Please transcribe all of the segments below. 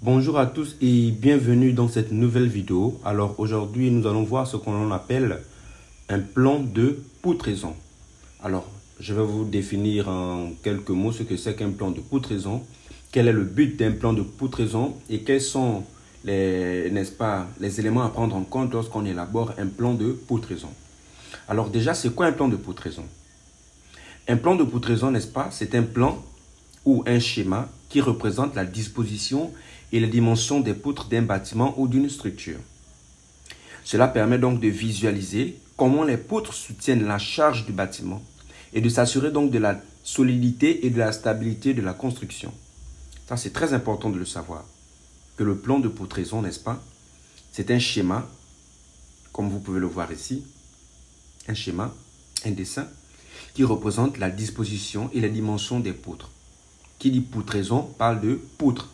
Bonjour à tous et bienvenue dans cette nouvelle vidéo. Alors aujourd'hui, nous allons voir ce qu'on appelle un plan de poutraison. Alors, je vais vous définir en quelques mots ce que c'est qu'un plan de poutraison, quel est le but d'un plan de poutraison et quels sont les éléments à prendre en compte lorsqu'on élabore un plan de poutraison. Alors déjà, c'est quoi un plan de poutraison? Un plan de poutraison, n'est-ce pas, c'est un plan ou un schéma qui représente la disposition et les dimensions des poutres d'un bâtiment ou d'une structure. Cela permet donc de visualiser comment les poutres soutiennent la charge du bâtiment et de s'assurer donc de la solidité et de la stabilité de la construction. Ça, c'est très important de le savoir, que le plan de poutraison, n'est-ce pas, c'est un schéma, comme vous pouvez le voir ici, un schéma, un dessin, qui représente la disposition et les dimensions des poutres. Qui dit poutraison parle de poutres.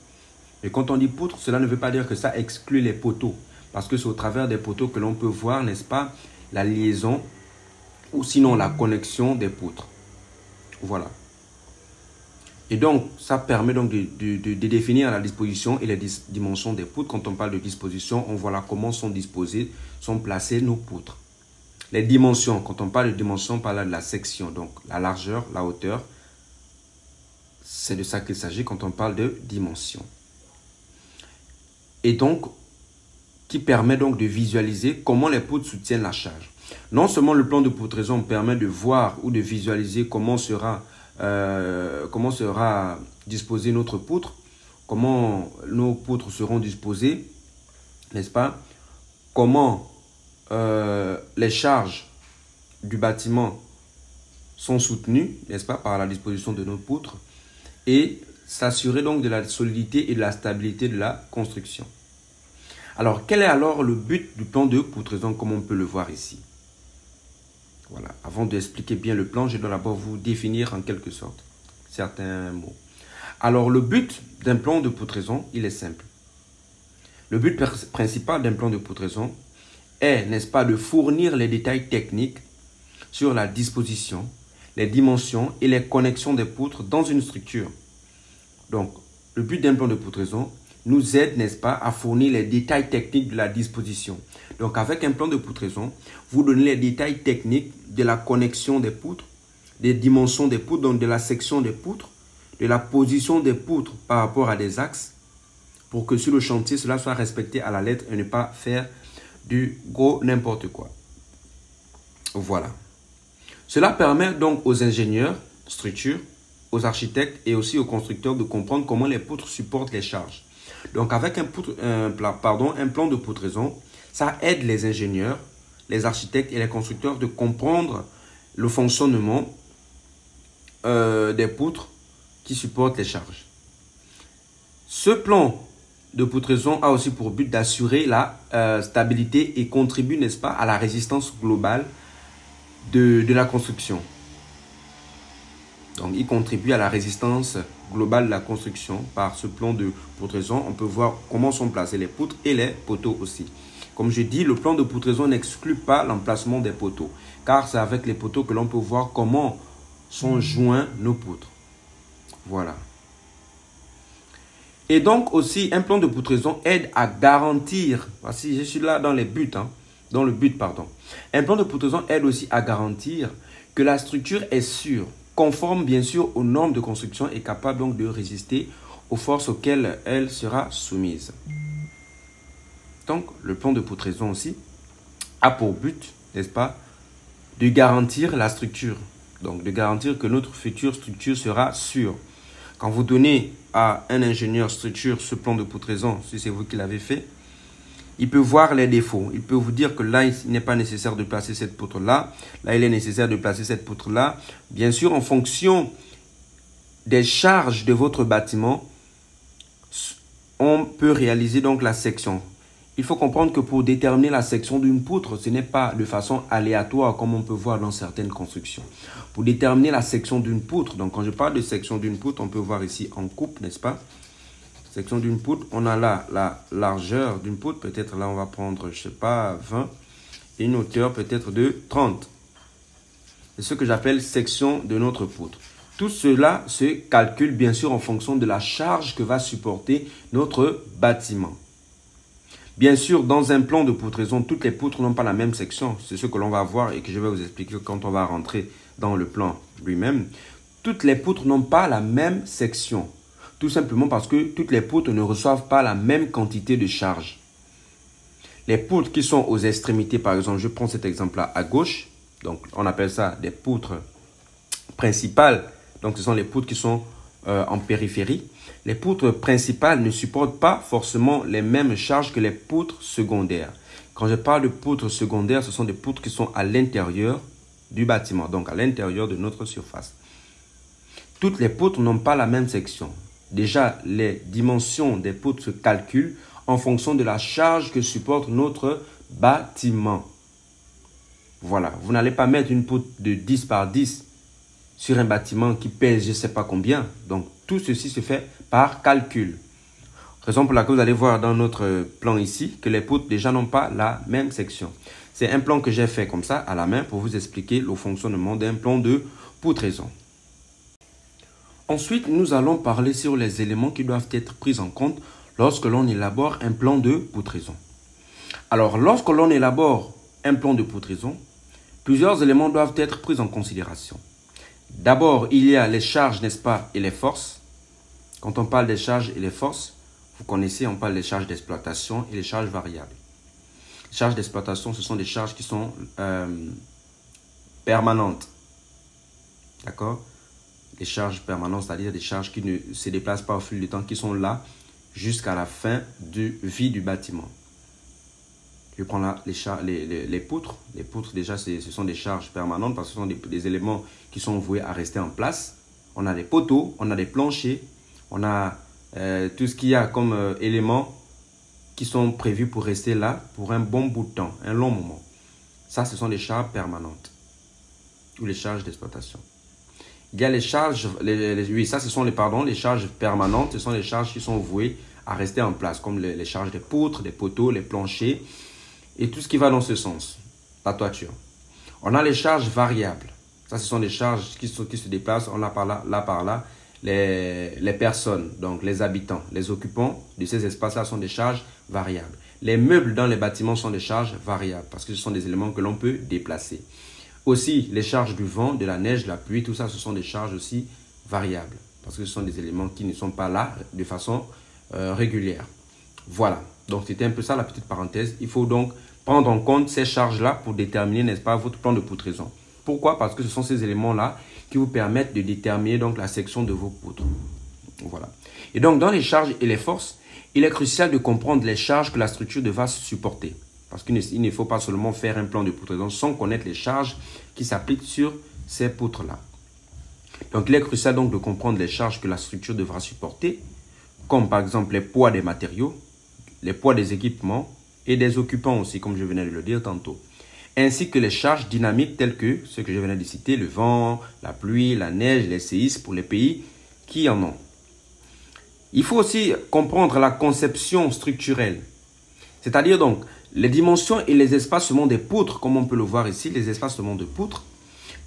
Et quand on dit poutre, cela ne veut pas dire que ça exclut les poteaux. Parce que c'est au travers des poteaux que l'on peut voir, n'est-ce pas, la liaison ou sinon la connexion des poutres. Voilà. Et donc, ça permet donc de définir la disposition et les dimensions des poutres. Quand on parle de disposition, on voit là comment sont disposées, sont placées nos poutres. Les dimensions, quand on parle de dimension, on parle de la section, donc la largeur, la hauteur. C'est de ça qu'il s'agit quand on parle de dimension. Et donc, qui permet donc de visualiser comment les poutres soutiennent la charge. Non seulement le plan de poutraison permet de voir ou de visualiser comment sera disposée notre poutre, comment nos poutres seront disposées, n'est-ce pas? Comment les charges du bâtiment sont soutenues, n'est-ce pas, par la disposition de nos poutres, et s'assurer donc de la solidité et de la stabilité de la construction. Alors, quel est alors le but du plan de poutraison comme on peut le voir ici? Voilà, avant d'expliquer bien le plan, je dois d'abord vous définir en quelque sorte certains mots. Alors, le but d'un plan de poutraison, il est simple. Le but principal d'un plan de poutraison est, n'est-ce pas, de fournir les détails techniques sur la disposition, les dimensions et les connexions des poutres dans une structure. Donc, le but d'un plan de poutraison nous aide, n'est-ce pas, à fournir les détails techniques de la disposition. Donc, avec un plan de poutraison, vous donnez les détails techniques de la connexion des poutres, des dimensions des poutres, donc de la section des poutres, de la position des poutres par rapport à des axes, pour que sur le chantier, cela soit respecté à la lettre et ne pas faire du gros n'importe quoi. Voilà. Cela permet donc aux ingénieurs, structures, aux architectes et aussi aux constructeurs de comprendre comment les poutres supportent les charges. Donc avec un plan de poutraison, ça aide les ingénieurs, les architectes et les constructeurs de comprendre le fonctionnement des poutres qui supportent les charges. Ce plan de poutraison a aussi pour but d'assurer la stabilité et contribue, n'est-ce pas, à la résistance globale de la construction. Donc, il contribue à la résistance globale de la construction. Par ce plan de poutraison, on peut voir comment sont placées les poutres et les poteaux aussi. Comme je dis, le plan de poutraison n'exclut pas l'emplacement des poteaux, car c'est avec les poteaux que l'on peut voir comment sont joints nos poutres. Voilà. Et donc aussi, un plan de poutraison aide à garantir, voici, je suis là dans les buts, Un plan de poutraison aide aussi à garantir que la structure est sûre, conforme bien sûr aux normes de construction et capable donc de résister aux forces auxquelles elle sera soumise. Donc, le plan de poutraison aussi a pour but, n'est-ce pas, de garantir la structure. Donc, de garantir que notre future structure sera sûre. Quand vous donnez à un ingénieur structure ce plan de poutraison, si c'est vous qui l'avez fait, il peut voir les défauts. Il peut vous dire que là, il n'est pas nécessaire de placer cette poutre-là. Là, il est nécessaire de placer cette poutre-là. Bien sûr, en fonction des charges de votre bâtiment, on peut réaliser donc la section. Il faut comprendre que pour déterminer la section d'une poutre, ce n'est pas de façon aléatoire comme on peut voir dans certaines constructions. Pour déterminer la section d'une poutre, donc quand je parle de section d'une poutre, on peut voir ici en coupe, n'est-ce pas? Section d'une poutre, on a là la largeur d'une poutre, peut-être là on va prendre, je sais pas, 20, et une hauteur peut-être de 30. C'est ce que j'appelle section de notre poutre. Tout cela se calcule bien sûr en fonction de la charge que va supporter notre bâtiment. Bien sûr, dans un plan de poutraison, toutes les poutres n'ont pas la même section. C'est ce que l'on va voir et que je vais vous expliquer quand on va rentrer dans le plan lui-même. Toutes les poutres n'ont pas la même section. Tout simplement parce que toutes les poutres ne reçoivent pas la même quantité de charge. Les poutres qui sont aux extrémités, par exemple, je prends cet exemple-là à gauche. Donc, on appelle ça des poutres principales. Donc, ce sont les poutres qui sont en périphérie. Les poutres principales ne supportent pas forcément les mêmes charges que les poutres secondaires. Quand je parle de poutres secondaires, ce sont des poutres qui sont à l'intérieur du bâtiment, donc à l'intérieur de notre surface. Toutes les poutres n'ont pas la même section. Déjà, les dimensions des poutres se calculent en fonction de la charge que supporte notre bâtiment. Voilà, vous n'allez pas mettre une poutre de 10 par 10 sur un bâtiment qui pèse je ne sais pas combien. Donc, tout ceci se fait par calcul. Raison pour laquelle vous allez voir dans notre plan ici que les poutres déjà n'ont pas la même section. C'est un plan que j'ai fait comme ça à la main pour vous expliquer le fonctionnement d'un plan de poutraison. Ensuite, nous allons parler sur les éléments qui doivent être pris en compte lorsque l'on élabore un plan de poutraison. Alors, lorsque l'on élabore un plan de poutraison, plusieurs éléments doivent être pris en considération. D'abord, il y a les charges, n'est-ce pas, et les forces. Quand on parle des charges et les forces, vous connaissez, on parle des charges d'exploitation et les charges variables. Les charges d'exploitation, ce sont des charges qui sont permanentes. D'accord? Les charges permanentes, c'est-à-dire des charges qui ne se déplacent pas au fil du temps, qui sont là jusqu'à la fin de vie du bâtiment. Je prends là les poutres. Les poutres, déjà, ce sont des charges permanentes parce que ce sont des éléments qui sont voués à rester en place. On a des poteaux, on a des planchers, on a tout ce qu'il y a comme éléments qui sont prévus pour rester là pour un bon bout de temps, un long moment. Ça, ce sont des charges permanentes ou les charges d'exploitation. Il y a les charges, oui, ça, ce sont les charges permanentes. Ce sont les charges qui sont vouées à rester en place, comme les charges des poutres, des poteaux, les planchers et tout ce qui va dans ce sens, la toiture. On a les charges variables. Ça, ce sont des charges qui se déplacent. On a par là, les personnes, donc les habitants, les occupants de ces espaces-là sont des charges variables. Les meubles dans les bâtiments sont des charges variables parce que ce sont des éléments que l'on peut déplacer. Aussi, les charges du vent, de la neige, de la pluie, tout ça, ce sont des charges aussi variables parce que ce sont des éléments qui ne sont pas là de façon régulière. Voilà, donc c'était un peu ça la petite parenthèse. Il faut donc prendre en compte ces charges-là pour déterminer, n'est-ce pas, votre plan de poutraison. Pourquoi? Parce que ce sont ces éléments-là qui vous permettent de déterminer donc la section de vos poutres. Voilà. Et donc, dans les charges et les forces, il est crucial de comprendre les charges que la structure devra supporter. Parce qu'il ne faut pas seulement faire un plan de poutraison sans connaître les charges qui s'appliquent sur ces poutres-là. Donc, il est crucial donc de comprendre les charges que la structure devra supporter, comme par exemple les poids des matériaux, les poids des équipements et des occupants aussi, comme je venais de le dire tantôt. Ainsi que les charges dynamiques telles que ce que je venais de citer, le vent, la pluie, la neige, les séismes pour les pays qui en ont. Il faut aussi comprendre la conception structurelle, c'est-à-dire donc les dimensions et les espacements des poutres, comme on peut le voir ici, les espacements de poutres,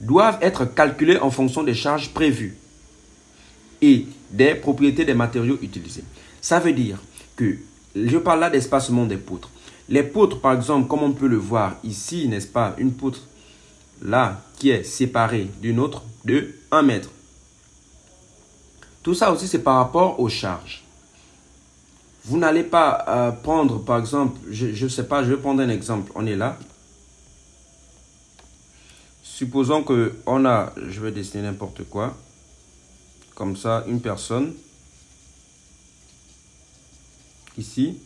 doivent être calculés en fonction des charges prévues et des propriétés des matériaux utilisés. Ça veut dire que, je parle là d'espacement des poutres. Les poutres, par exemple, comme on peut le voir ici, n'est-ce pas, une poutre là qui est séparée d'une autre de 1 mètre. Tout ça aussi, c'est par rapport aux charges. Vous n'allez pas prendre, par exemple, je ne sais pas, je vais prendre un exemple. On est là. Supposons qu'on a, je vais dessiner n'importe quoi, comme ça, une personne, ici,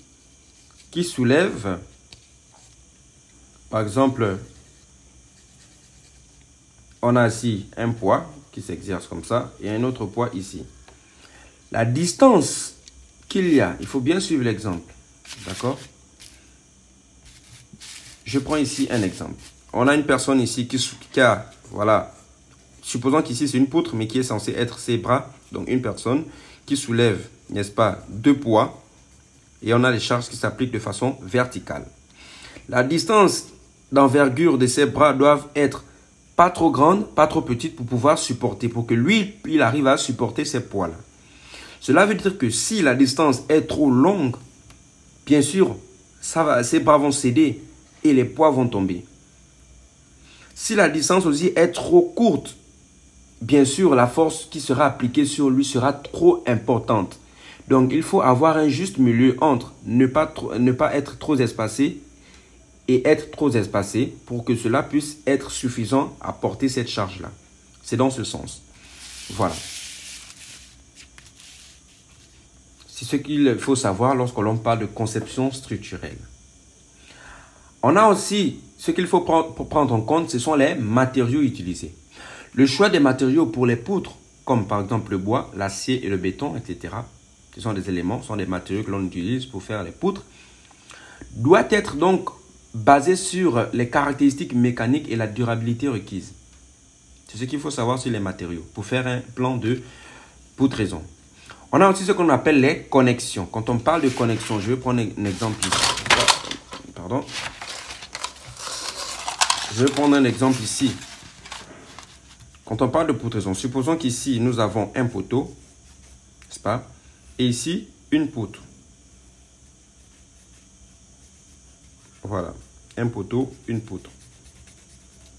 qui soulève, par exemple, on a ici un poids qui s'exerce comme ça et un autre poids ici. La distance qu'il y a, il faut bien suivre l'exemple, d'accord? Je prends ici un exemple. On a une personne ici qui a, voilà, supposons qu'ici c'est une poutre, mais qui est censée être ses bras, donc une personne qui soulève, n'est-ce pas, 2 poids. Et on a les charges qui s'appliquent de façon verticale. La distance d'envergure de ces bras doivent être pas trop grande, pas trop petite pour pouvoir supporter, pour que lui, il arrive à supporter ces poids-là. Cela veut dire que si la distance est trop longue, bien sûr, ces bras vont céder et les poids vont tomber. Si la distance aussi est trop courte, bien sûr, la force qui sera appliquée sur lui sera trop importante. Donc, il faut avoir un juste milieu entre ne pas être trop espacé et être trop espacé pour que cela puisse être suffisant à porter cette charge-là. C'est dans ce sens. Voilà. C'est ce qu'il faut savoir lorsque l'on parle de conception structurelle. On a aussi, ce qu'il faut prendre en compte, ce sont les matériaux utilisés. Le choix des matériaux pour les poutres, comme par exemple le bois, l'acier et le béton, etc. Ce sont des éléments, ce sont des matériaux que l'on utilise pour faire les poutres, doit être donc basé sur les caractéristiques mécaniques et la durabilité requise. C'est ce qu'il faut savoir sur les matériaux pour faire un plan de poutraison. On a aussi ce qu'on appelle les connexions. Quand on parle de connexion, je vais prendre un exemple ici. Pardon. Je vais prendre un exemple ici. Quand on parle de poutraison, supposons qu'ici, nous avons un poteau, n'est-ce pas? Et ici, une poutre. Voilà. Un poteau, une poutre.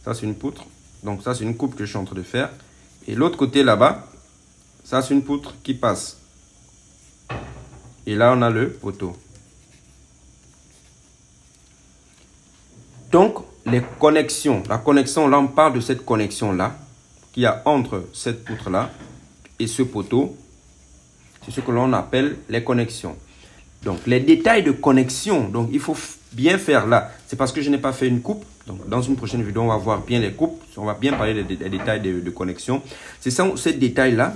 Ça, c'est une poutre. Donc, ça, c'est une coupe que je suis en train de faire. Et l'autre côté, là-bas, ça, c'est une poutre qui passe. Et là, on a le poteau. Donc, les connexions. La connexion, là, on parle de cette connexion-là qu'il y a entre cette poutre-là et ce poteau. C'est ce que l'on appelle les connexions. Donc, les détails de connexion, donc il faut bien faire là. C'est parce que je n'ai pas fait une coupe. Donc, dans une prochaine vidéo, on va voir bien les coupes. On va bien parler des détails de connexion. C'est ces détails-là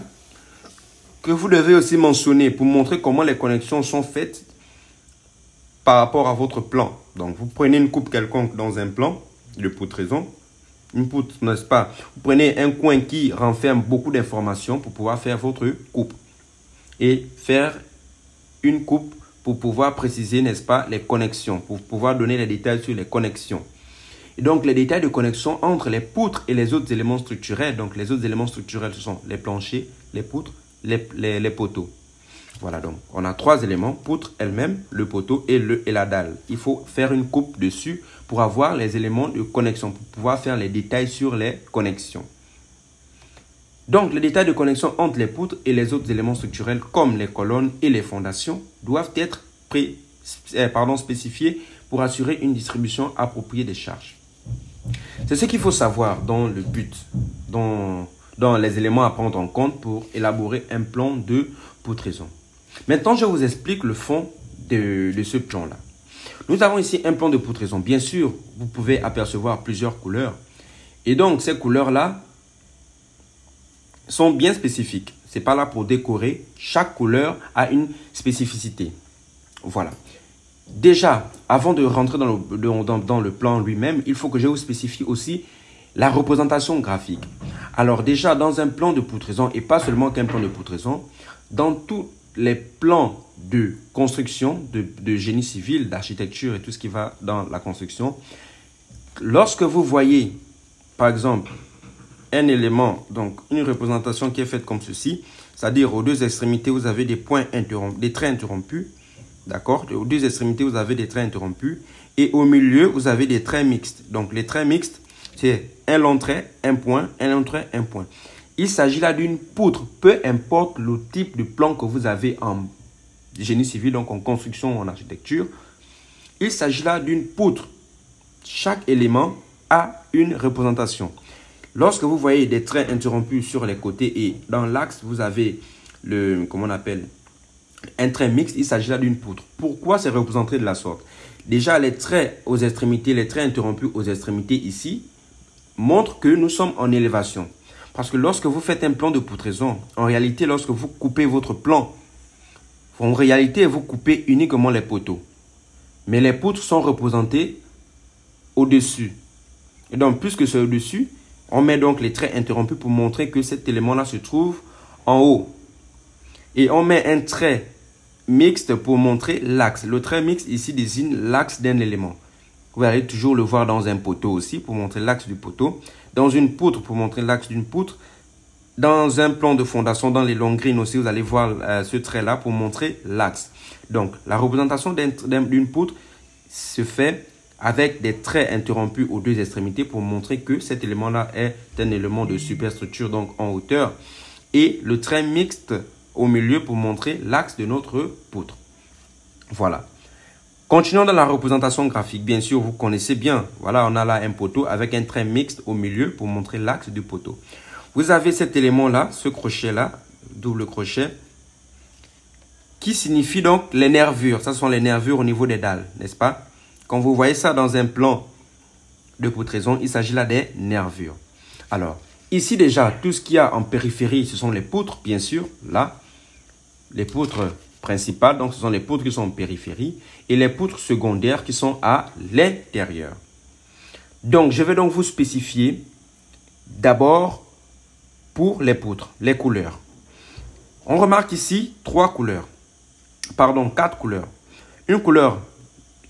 que vous devez aussi mentionner pour montrer comment les connexions sont faites par rapport à votre plan. Donc, vous prenez une coupe quelconque dans un plan de poutraison. Une poutre, n'est-ce pas? Vous prenez un coin qui renferme beaucoup d'informations pour pouvoir faire votre coupe. Et faire une coupe pour pouvoir préciser, n'est-ce pas, les connexions, pour pouvoir donner les détails sur les connexions. Et donc, les détails de connexion entre les poutres et les autres éléments structurels. Donc, les autres éléments structurels, ce sont les planchers, les poutres, les poteaux. Voilà, donc, on a trois éléments, poutre elle-même, le poteau et la dalle. Il faut faire une coupe dessus pour avoir les éléments de connexion, pour pouvoir faire les détails sur les connexions. Donc, les détails de connexion entre les poutres et les autres éléments structurels, comme les colonnes et les fondations, doivent être spécifiés pour assurer une distribution appropriée des charges. C'est ce qu'il faut savoir dans le but, dans les éléments à prendre en compte pour élaborer un plan de poutraison. Maintenant, je vous explique le fond de ce plan-là. Nous avons ici un plan de poutraison. Bien sûr, vous pouvez apercevoir plusieurs couleurs. Et donc, ces couleurs-là sont bien spécifiques. Ce n'est pas là pour décorer. Chaque couleur a une spécificité. Voilà. Déjà, avant de rentrer dans le plan lui-même, il faut que je vous spécifie aussi la représentation graphique. Alors déjà, dans un plan de poutraison, et pas seulement qu'un plan de poutraison, dans tous les plans de construction, de génie civil, d'architecture et tout ce qui va dans la construction, lorsque vous voyez, par exemple, un élément, donc une représentation qui est faite comme ceci, c'est-à-dire aux deux extrémités, vous avez des traits interrompus, d'accord? Aux deux extrémités, vous avez des traits interrompus, et au milieu, vous avez des traits mixtes. Donc, les traits mixtes, c'est un long trait, un point, un long trait, un point. Il s'agit là d'une poutre, peu importe le type de plan que vous avez en génie civil, donc en construction ou en architecture. Il s'agit là d'une poutre. Chaque élément a une représentation. Lorsque vous voyez des traits interrompus sur les côtés et dans l'axe, vous avez un trait mixte, il s'agit là d'une poutre. Pourquoi c'est représenté de la sorte? Déjà, les traits aux extrémités, les traits interrompus aux extrémités ici, montrent que nous sommes en élévation. Parce que lorsque vous faites un plan de poutraison, en réalité, lorsque vous coupez votre plan, en réalité, vous coupez uniquement les poteaux. Mais les poutres sont représentées au-dessus. Et donc, puisque c'est au-dessus, on met donc les traits interrompus pour montrer que cet élément-là se trouve en haut. Et on met un trait mixte pour montrer l'axe. Le trait mixte ici désigne l'axe d'un élément. Vous allez toujours le voir dans un poteau aussi pour montrer l'axe du poteau. dans une poutre, pour montrer l'axe d'une poutre. Dans un plan de fondation, dans les longrines aussi, vous allez voir ce trait-là pour montrer l'axe. Donc, la représentation d'une poutre se fait avec des traits interrompus aux deux extrémités pour montrer que cet élément-là est un élément de superstructure, donc en hauteur. Et le trait mixte au milieu pour montrer l'axe de notre poutre. Voilà. Continuons dans la représentation graphique. Bien sûr, vous connaissez bien. Voilà, on a là un poteau avec un trait mixte au milieu pour montrer l'axe du poteau. Vous avez cet élément-là, ce crochet-là, double crochet, qui signifie donc les nervures. Ça, ce sont les nervures au niveau des dalles, n'est-ce pas? Quand vous voyez ça dans un plan de poutraison, il s'agit là des nervures. Alors, ici déjà, tout ce qu'il y a en périphérie, ce sont les poutres, bien sûr. Là, les poutres principales, donc ce sont les poutres qui sont en périphérie, et les poutres secondaires qui sont à l'intérieur. Donc, je vais donc vous spécifier d'abord pour les poutres, les couleurs. On remarque ici quatre couleurs. Une couleur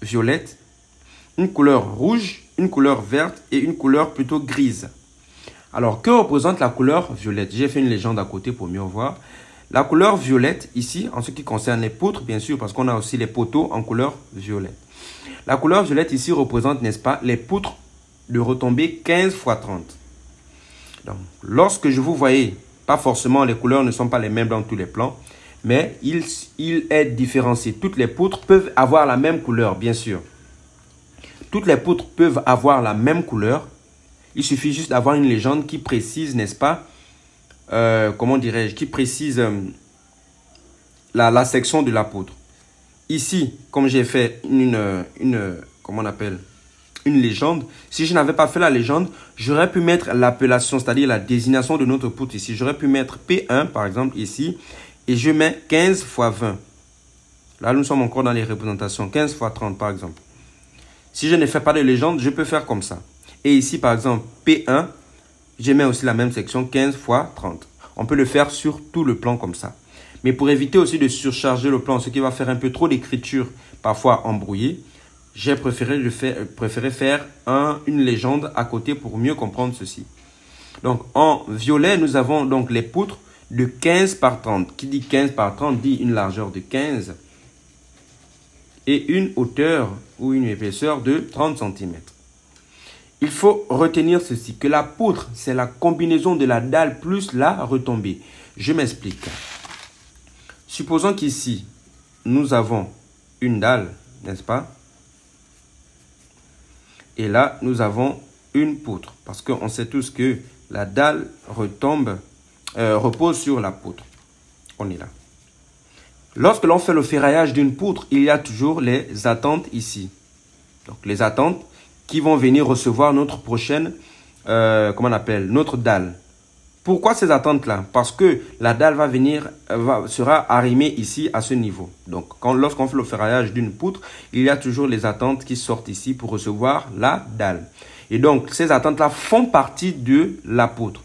violette, une couleur rouge, une couleur verte et une couleur plutôt grise. Alors, que représente la couleur violette? J'ai fait une légende à côté pour mieux voir. La couleur violette, ici, en ce qui concerne les poutres, bien sûr, parce qu'on a aussi les poteaux en couleur violette. La couleur violette ici représente, n'est-ce pas, les poutres de retombée 15 x 30. Donc, lorsque je vous voyais, pas forcément, les couleurs ne sont pas les mêmes dans tous les plans, mais il est différencié. Toutes les poutres peuvent avoir la même couleur, bien sûr. Toutes les poutres peuvent avoir la même couleur. Il suffit juste d'avoir une légende qui précise, n'est-ce pas, comment dirais-je, qui précise la section de la poutre. Ici, comme j'ai fait comment on appelle, une légende, si je n'avais pas fait la légende, j'aurais pu mettre l'appellation, c'est-à-dire la désignation de notre poutre ici. J'aurais pu mettre P1, par exemple, ici, et je mets 15 x 20. Là, nous sommes encore dans les représentations, 15 x 30, par exemple. Si je ne fais pas de légende, je peux faire comme ça. Et ici, par exemple, P1, je mets aussi la même section, 15 x 30. On peut le faire sur tout le plan comme ça. Mais pour éviter aussi de surcharger le plan, ce qui va faire un peu trop d'écriture, parfois embrouillée, j'ai préféré faire une légende à côté pour mieux comprendre ceci. Donc, en violet, nous avons donc les poutres de 15 par 30. Qui dit 15 par 30 dit une largeur de 15 et une hauteur ou une épaisseur de 30 cm. Il faut retenir ceci, que la poutre, c'est la combinaison de la dalle plus la retombée. Je m'explique. Supposons qu'ici, nous avons une dalle, n'est-ce pas? Et là, nous avons une poutre. Parce qu'on sait tous que la dalle repose sur la poutre. On est là. Lorsque l'on fait le ferraillage d'une poutre, il y a toujours les attentes ici. Donc, les attentes qui vont venir recevoir notre prochaine, notre dalle. Pourquoi ces attentes-là? Parce que la dalle sera arrimée ici à ce niveau. Donc, lorsqu'on fait le ferraillage d'une poutre, il y a toujours les attentes qui sortent ici pour recevoir la dalle. Et donc, ces attentes-là font partie de la poutre.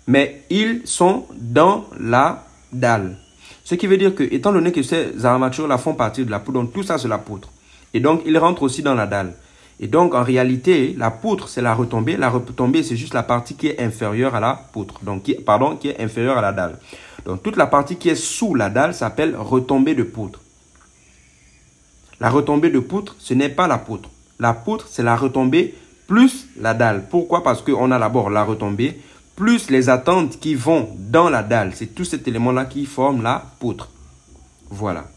Mais ils sont dans la dalle. Ce qui veut dire que, étant donné que ces armatures-là font partie de la poutre, donc tout ça c'est la poutre. Et donc, ils rentrent aussi dans la dalle. Et donc, en réalité, la poutre, c'est la retombée. La retombée, c'est juste la partie qui est inférieure à la poutre. Donc, qui est inférieure à la dalle. Donc, toute la partie qui est sous la dalle s'appelle retombée de poutre. La retombée de poutre, ce n'est pas la poutre. La poutre, c'est la retombée plus la dalle. Pourquoi? Parce qu'on a d'abord la retombée plus les attentes qui vont dans la dalle. C'est tout cet élément-là qui forme la poutre. Voilà.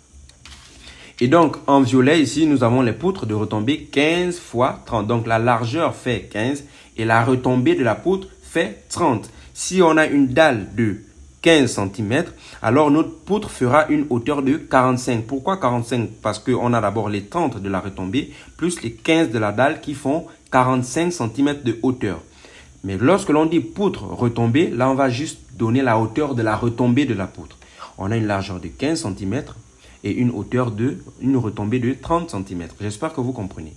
Et donc, en violet, ici, nous avons les poutres de retombée 15 x 30. Donc, la largeur fait 15 et la retombée de la poutre fait 30. Si on a une dalle de 15 cm, alors notre poutre fera une hauteur de 45. Pourquoi 45? Parce qu'on a d'abord les 30 de la retombée plus les 15 de la dalle qui font 45 cm de hauteur. Mais lorsque l'on dit poutre retombée, là, on va juste donner la hauteur de la retombée de la poutre. On a une largeur de 15 cm et une retombée de 30 cm. J'espère que vous comprenez.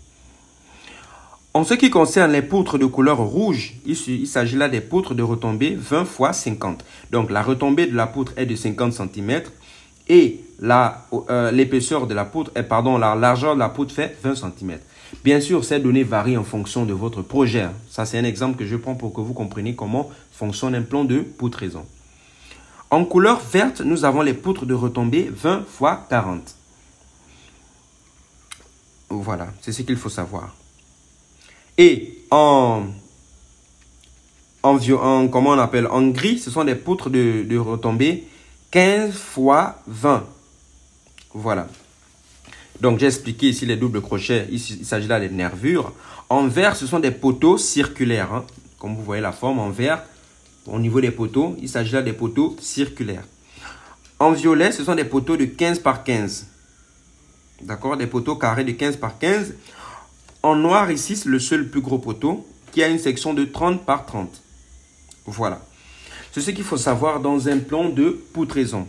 En ce qui concerne les poutres de couleur rouge, il s'agit là des poutres de retombée 20 x 50. Donc, la retombée de la poutre est de 50 cm et l'épaisseur de la poutre, la largeur de la poutre fait 20 cm. Bien sûr, ces données varient en fonction de votre projet. Ça, c'est un exemple que je prends pour que vous compreniez comment fonctionne un plan de poutraison. En couleur verte, nous avons les poutres de retombée 20 x 40. Voilà, c'est ce qu'il faut savoir. Et en gris, ce sont des poutres de retombée 15 x 20. Voilà. Donc, j'ai expliqué ici les doubles crochets. Ici, il s'agit là des nervures. En vert, ce sont des poteaux circulaires. Comme vous voyez la forme en vert, au niveau des poteaux, il s'agit là des poteaux circulaires. En violet, ce sont des poteaux de 15 par 15. D'accord? Des poteaux carrés de 15 par 15. En noir, ici, c'est le seul plus gros poteau qui a une section de 30 par 30. Voilà. C'est ce qu'il faut savoir dans un plan de poutraison.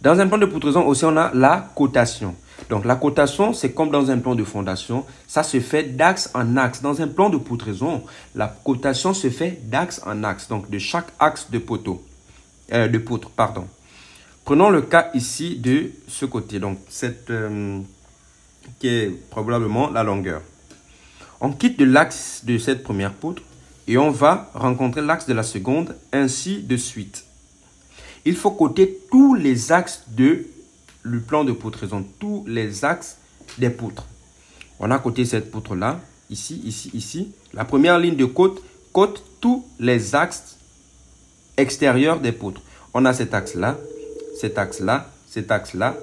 Dans un plan de poutraison aussi, on a la cotation. Donc, la cotation, c'est comme dans un plan de fondation. Ça se fait d'axe en axe. Dans un plan de poutraison, la cotation se fait d'axe en axe. Donc, de chaque axe de poutre. Prenons le cas ici de ce côté. Donc, qui est probablement la longueur. On quitte de l'axe de cette première poutre et on va rencontrer l'axe de la seconde, ainsi de suite. Il faut coter tous les axes du plan de poutraison, tous les axes des poutres. On a coté cette poutre-là, ici, ici, ici. La première ligne de côte cote tous les axes extérieurs des poutres. On a cet axe-là, cet axe-là, cet axe-là,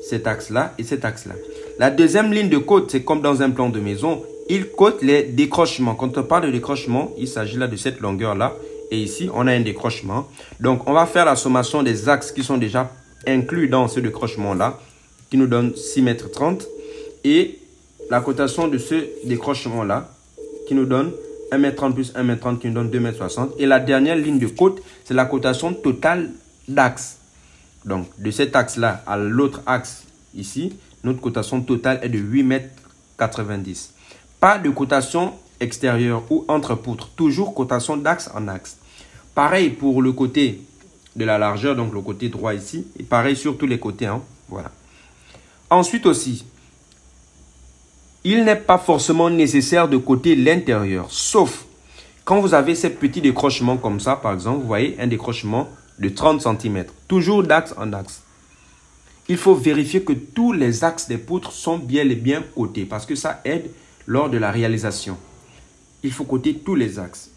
cet axe-là et cet axe-là. La deuxième ligne de côte, c'est comme dans un plan de maison, il cote les décrochements. Quand on parle de décrochement, il s'agit là de cette longueur-là. Et ici, on a un décrochement. Donc, on va faire la sommation des axes qui sont déjà inclus dans ce décrochement-là, qui nous donne 6,30 m. Et la cotation de ce décrochement-là, qui nous donne 1,30 m plus 1,30 m, qui nous donne 2,60 m. Et la dernière ligne de côte, c'est la cotation totale d'axes. Donc, de cet axe-là à l'autre axe ici, notre cotation totale est de 8,90 m. Pas de cotation extérieure ou entre poutres. Toujours cotation d'axe en axe. Pareil pour le côté de la largeur, donc le côté droit ici. Et pareil sur tous les côtés. Voilà. Ensuite aussi, il n'est pas forcément nécessaire de coter l'intérieur. Sauf quand vous avez ces petits décrochements comme ça, par exemple, vous voyez un décrochement de 30 cm. Toujours d'axe en axe. Il faut vérifier que tous les axes des poutres sont bien et bien cotés. Parce que ça aide lors de la réalisation. Il faut coter tous les axes.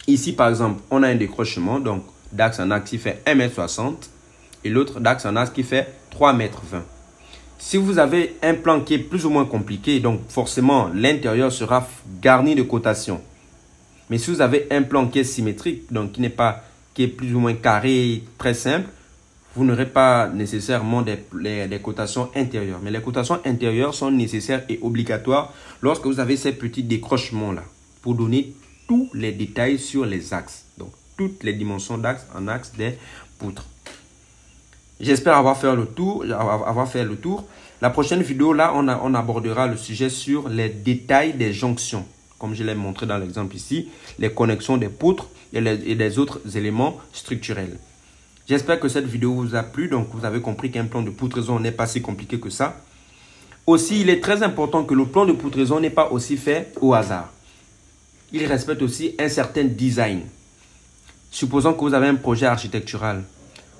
Ici, par exemple, on a un décrochement, donc d'axe en axe qui fait 1,60 m et l'autre d'axe en axe qui fait 3,20 m. Si vous avez un plan qui est plus ou moins compliqué, donc forcément l'intérieur sera garni de cotation. Mais si vous avez un plan qui est symétrique, donc qui est plus ou moins carré, très simple, vous n'aurez pas nécessairement des cotations intérieures. Mais les cotations intérieures sont nécessaires et obligatoires lorsque vous avez ces petits décrochements-là pour donner tous les détails sur les axes. Donc, toutes les dimensions d'axe en axe des poutres. J'espère avoir fait le tour. La prochaine vidéo, là, on abordera le sujet sur les détails des jonctions. Comme je l'ai montré dans l'exemple ici, les connexions des poutres et des autres éléments structurels. J'espère que cette vidéo vous a plu. Donc, vous avez compris qu'un plan de poutraison n'est pas si compliqué que ça. Aussi, il est très important que le plan de poutraison n'est pas aussi fait au hasard. Il respecte aussi un certain design. Supposons que vous avez un projet architectural.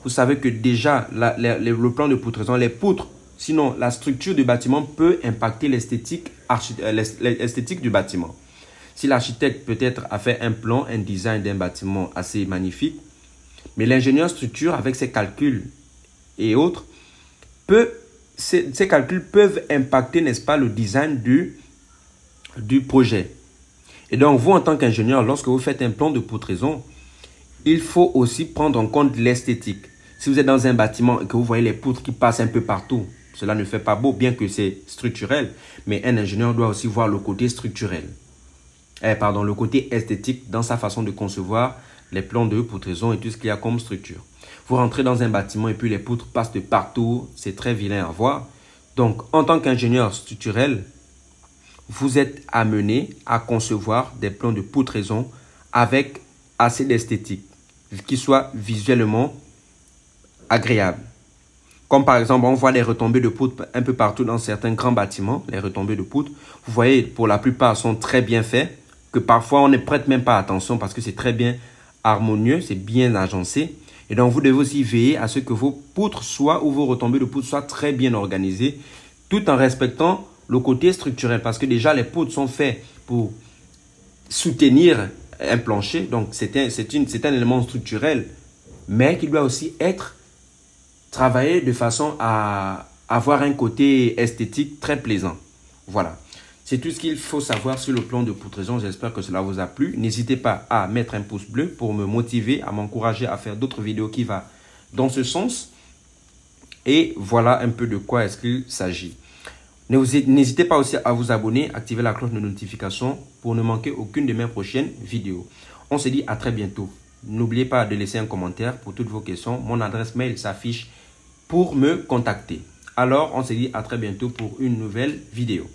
Vous savez que déjà, le plan de poutraison, les poutres, sinon la structure du bâtiment peut impacter l'esthétique du bâtiment. Si l'architecte peut-être a fait un plan, un design d'un bâtiment assez magnifique, mais l'ingénieur structure avec ses calculs et autres, ces calculs peuvent impacter, n'est-ce pas, le design du projet. Et donc, vous, en tant qu'ingénieur, lorsque vous faites un plan de poutraison, il faut aussi prendre en compte l'esthétique. Si vous êtes dans un bâtiment et que vous voyez les poutres qui passent un peu partout, cela ne fait pas beau, bien que c'est structurel. Mais un ingénieur doit aussi voir le côté structurel. Le côté esthétique dans sa façon de concevoir les plans de poutraison et tout ce qu'il y a comme structure. Vous rentrez dans un bâtiment et puis les poutres passent de partout. C'est très vilain à voir. Donc, en tant qu'ingénieur structurel, vous êtes amené à concevoir des plans de poutraison avec assez d'esthétique, qui soit visuellement agréable. Comme par exemple, on voit les retombées de poutres un peu partout dans certains grands bâtiments. Les retombées de poutres, vous voyez, pour la plupart, sont très bien faits. Que parfois, on ne prête même pas attention parce que c'est très bien harmonieux, c'est bien agencé. Et donc, vous devez aussi veiller à ce que vos poutres soient, ou vos retombées de poutres soient très bien organisées, tout en respectant le côté structurel. Parce que déjà, les poutres sont faites pour soutenir un plancher. Donc, c'est un élément structurel, mais qui doit aussi être travaillé de façon à avoir un côté esthétique très plaisant. Voilà. C'est tout ce qu'il faut savoir sur le plan de poutraison. J'espère que cela vous a plu. N'hésitez pas à mettre un pouce bleu pour me motiver, à m'encourager à faire d'autres vidéos qui vont dans ce sens. Et voilà un peu de quoi est-ce qu'il s'agit. N'hésitez pas aussi à vous abonner, activer la cloche de notification pour ne manquer aucune de mes prochaines vidéos. On se dit à très bientôt. N'oubliez pas de laisser un commentaire pour toutes vos questions. Mon adresse mail s'affiche pour me contacter. Alors, on se dit à très bientôt pour une nouvelle vidéo.